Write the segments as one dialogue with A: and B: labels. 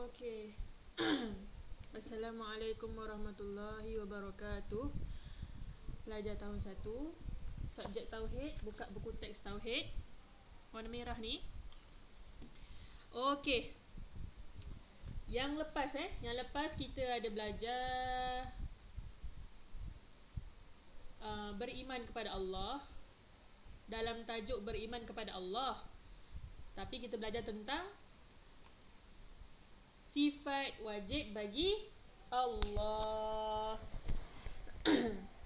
A: Okey. Assalamualaikum warahmatullahi wabarakatuh. Pelajar tahun 1, subjek tauhid, buka buku teks tauhid. Warna merah ni. Okey. Yang lepas kita ada belajar beriman kepada Allah. Dalam tajuk beriman kepada Allah. Tapi kita belajar tentang sifat wajib bagi Allah.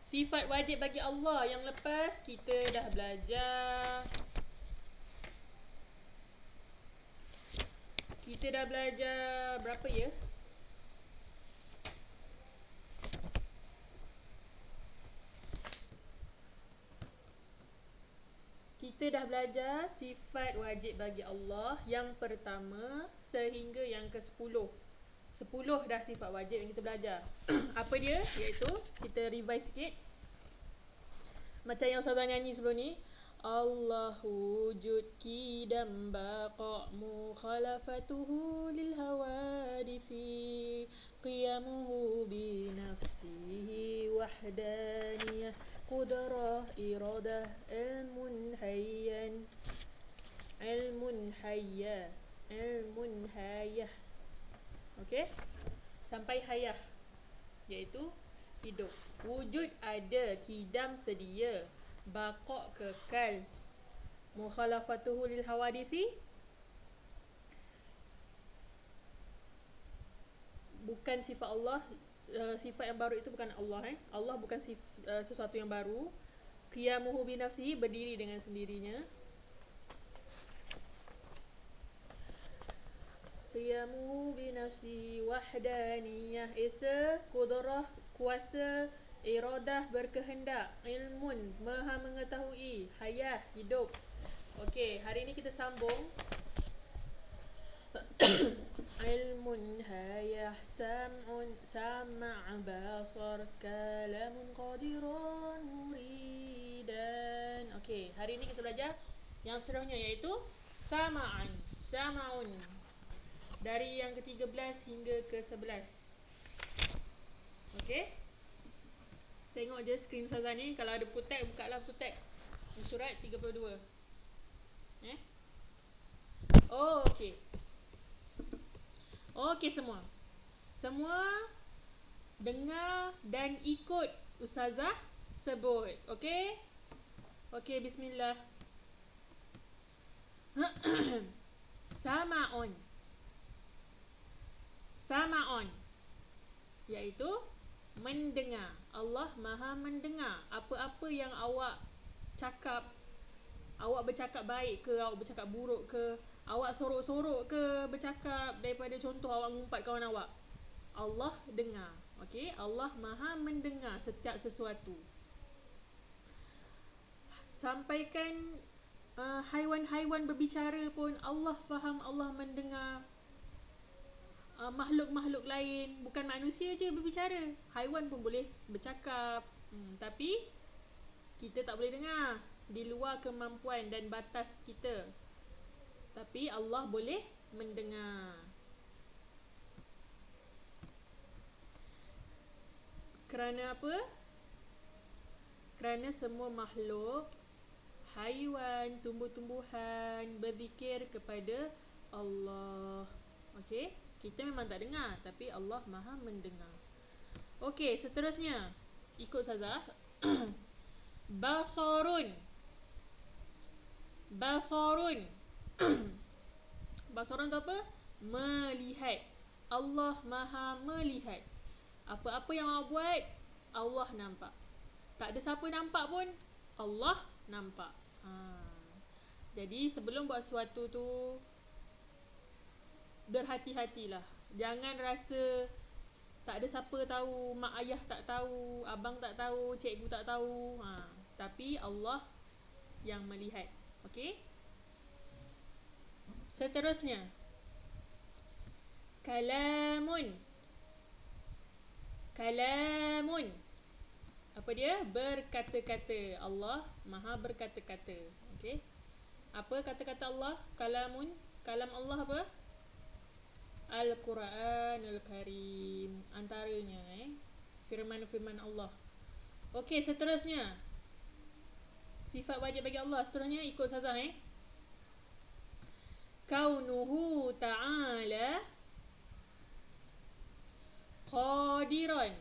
A: Sifat wajib bagi Allah yang lepas kita dah belajar. Kita dah belajar berapa ya? Kita dah belajar sifat wajib bagi Allah yang pertama sehingga yang ke-10. 10 dah sifat wajib yang kita belajar. Apa dia? Iaitu, kita revise sikit. Macam yang Ustazah nyanyi sebelum ni. Allahu wujud qidam baqa mukhalafatuhu lil hawadithi qiyamuhu bi nafsihi wahdaniyah qudrah iradah ilmun hayyan ilmun hayah. Okey, sampai hayah iaitu hidup. Wujud ada, qidam sedia, baqa kekal, mukhalafatuhu lil hawadithi bukan sifat Allah. Sifat yang baru itu bukan Allah. Allah bukan sesuatu yang baru. Qiyamuhu bi nafsihi, berdiri dengan sendirinya. Qiyamuhu bi nafsihi wahdaniyah, esa, qudrah, kuasa, iradah, berkehendak, ilmun, maha mengetahui, hayah, hidup. Okey, hari ini kita sambung. Ilmun hayah sam'un sama' basar kalamun qadirun muridan. Okey, hari ini kita belajar yang seterusnya iaitu sama'an, sama'un. Dari yang ke-13 hingga ke-11. Okey. Tengok je skrin Ustazah ni. Kalau ada buku teks, buka lah buku teks. Surat 32. Oh, okey. Okey semua. Semua dengar dan ikut Ustazah sebut. Okey? Okey, bismillah. Sama'un. Sama'un iaitu mendengar. Allah maha mendengar. Apa-apa yang awak cakap, awak bercakap baik ke, awak bercakap buruk ke, awak sorok-sorok ke bercakap, daripada contoh awak ngumpat kawan awak, Allah dengar. Okey, Allah maha mendengar setiap sesuatu. Sampaikan haiwan-haiwan berbicara pun Allah faham, Allah mendengar. Makhluk-makhluk lain, bukan manusia je berbicara, haiwan pun boleh bercakap. Tapi kita tak boleh dengar, di luar kemampuan dan batas kita. Tapi Allah boleh mendengar. Kerana apa? Kerana semua makhluk, haiwan, tumbuh-tumbuhan berzikir kepada Allah. Okey, kita memang tak dengar, tapi Allah maha mendengar. Okey, seterusnya ikut Ustazah. Basarun. Basarun. Basarun tu apa? Melihat. Allah maha melihat. Apa-apa yang awak buat, Allah nampak. Tak ada siapa nampak pun, Allah nampak. Jadi sebelum buat sesuatu tu, berhati-hatilah. Jangan rasa tak ada siapa tahu, mak ayah tak tahu, abang tak tahu, cikgu tak tahu. Tapi Allah yang melihat. Okey? Seterusnya, kalamun. Kalamun. Apa dia? Berkata-kata. Allah maha berkata-kata. Okey? Apa kata-kata Allah? Kalamun. Kalam Allah apa? Al-Quranul Karim. Antaranya firman-firman Allah. Okey, seterusnya sifat wajib bagi Allah. Seterusnya ikut Ustazah Kaunuhu ta'ala qadiran.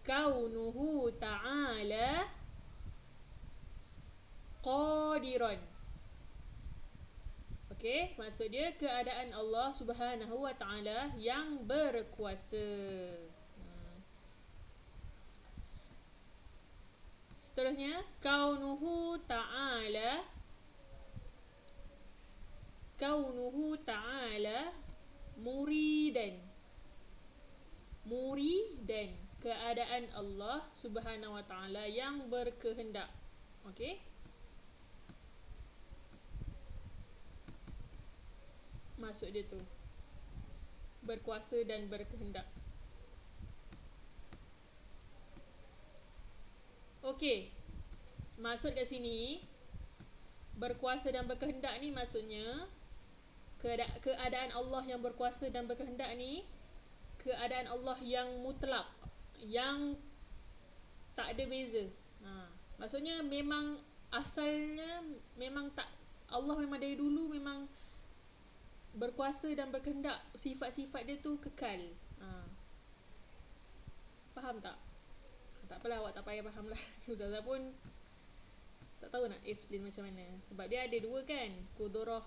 A: Kaunuhu ta'ala qadiran. Okey, maksud dia keadaan Allah Subhanahu wa taala yang berkuasa. Seterusnya kaunuhu ta'ala muridan. Muridan, keadaan Allah Subhanahu wa taala yang berkehendak. Okey? Maksud dia tu berkuasa dan berkehendak. Okey. Maksud kat sini berkuasa dan berkehendak ni maksudnya keadaan Allah yang berkuasa dan berkehendak ni keadaan Allah yang mutlak, yang tak ada beza. Maksudnya memang asalnya memang tak, Allah memang dari dulu memang berkuasa dan berkehendak, sifat-sifat dia tu kekal. Faham tak? Tak apalah, awak tak payah faham lah. Ustazah pun tak tahu nak explain macam mana. Sebab dia ada dua kan, kudrah,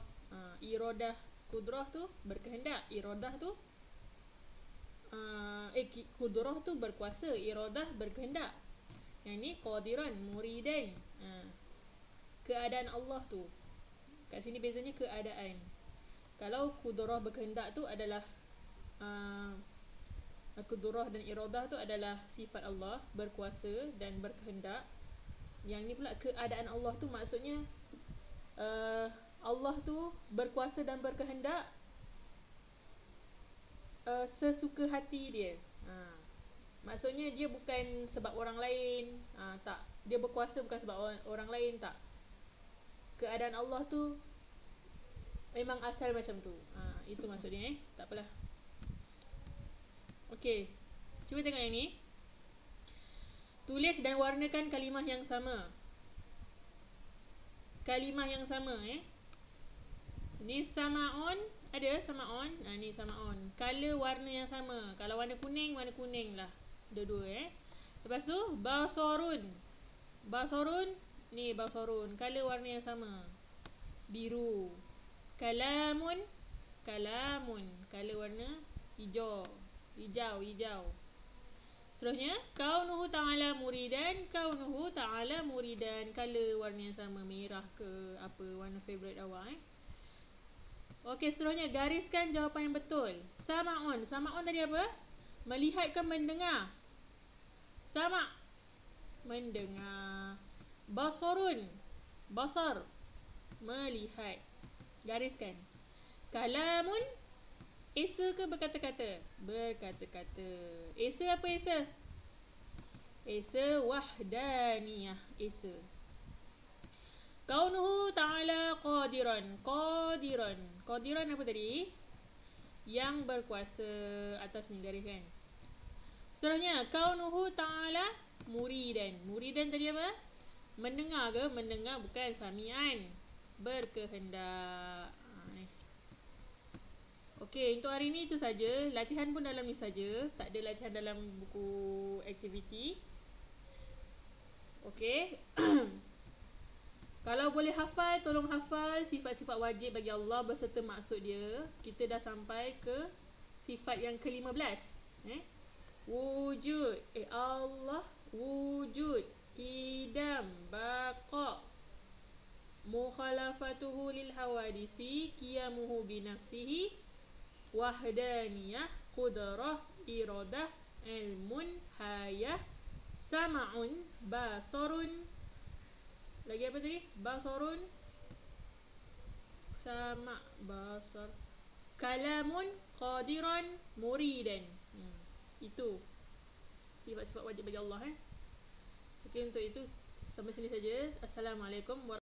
A: iradah. Kudrah tu berkehendak, iradah tu kudrah tu berkuasa, iradah berkehendak. Yang ni qadiran, muridan. Keadaan Allah tu. Kat sini bezanya keadaan. Kalau kudrah berkehendak tu adalah kudrah dan iradah tu adalah sifat Allah, berkuasa dan berkehendak. Yang ni pula keadaan Allah tu maksudnya Allah tu berkuasa dan berkehendak sesuka hati dia. Maksudnya dia bukan sebab orang lain, tak. Dia berkuasa bukan sebab orang lain, tak. Keadaan Allah tu memang asal macam tu. Itu maksudnya tak apalah. Okey. Cuba tengok yang ni. Tulis dan warnakan kalimah yang sama. Kalimah yang sama Ni sama'un, ada sama'un. Ni sama'un. Color warna yang sama. Kalau warna kuning lah. Dua-dua Lepas tu basarun. Basarun, ni basarun. Color warna yang sama. Biru. Kalamun. Kalamun. Color warna hijau. Hijau. Seterusnya kaunuhu ta'ala muridan. Kaunuhu ta'ala muridan. Color warna yang sama, merah ke apa, warna favorite awak Okey, seterusnya gariskan jawapan yang betul. Sama'un. Sama'un tadi apa? Melihat ke mendengar? Sama', mendengar. Basarun. Basar, melihat. Gariskan. Kalamun. Esa ke berkata-kata? Berkata-kata. Esa apa esa? Esa wahdaniyah. Esa. Kaunuhu ta'ala qadiran. Qadiran. Qadiran apa tadi? Yang berkuasa. Atas ni gariskan. Seterusnya kaunuhu ta'ala muridan. Muridan tadi apa? Mendengar ke? Mendengar, bukan sami'an. Berkehendak. Okey, untuk hari ni itu saja. Latihan pun dalam ni saja. Tak ada latihan dalam buku aktiviti. Okey. Kalau boleh hafal, tolong hafal sifat-sifat wajib bagi Allah beserta maksud dia. Kita dah sampai ke sifat yang ke-15. Wujud. Allah wujud. Qidam. Baqa. Mukhalafatuhu lil hawadisi. Qiyamuhu binafsihi. Wahdaniyah. Qudrah. Iradah. Ilmun. Hayah. Sama'un. Basarun. Lagi apa tadi? Basarun. Sama' basar. Kalamun. Qadiran. Muridan. Itu sifat-sifat wajib bagi Allah Okey, untuk itu sampai sini saja. Assalamualaikum warahmatullahi wabarakatuh.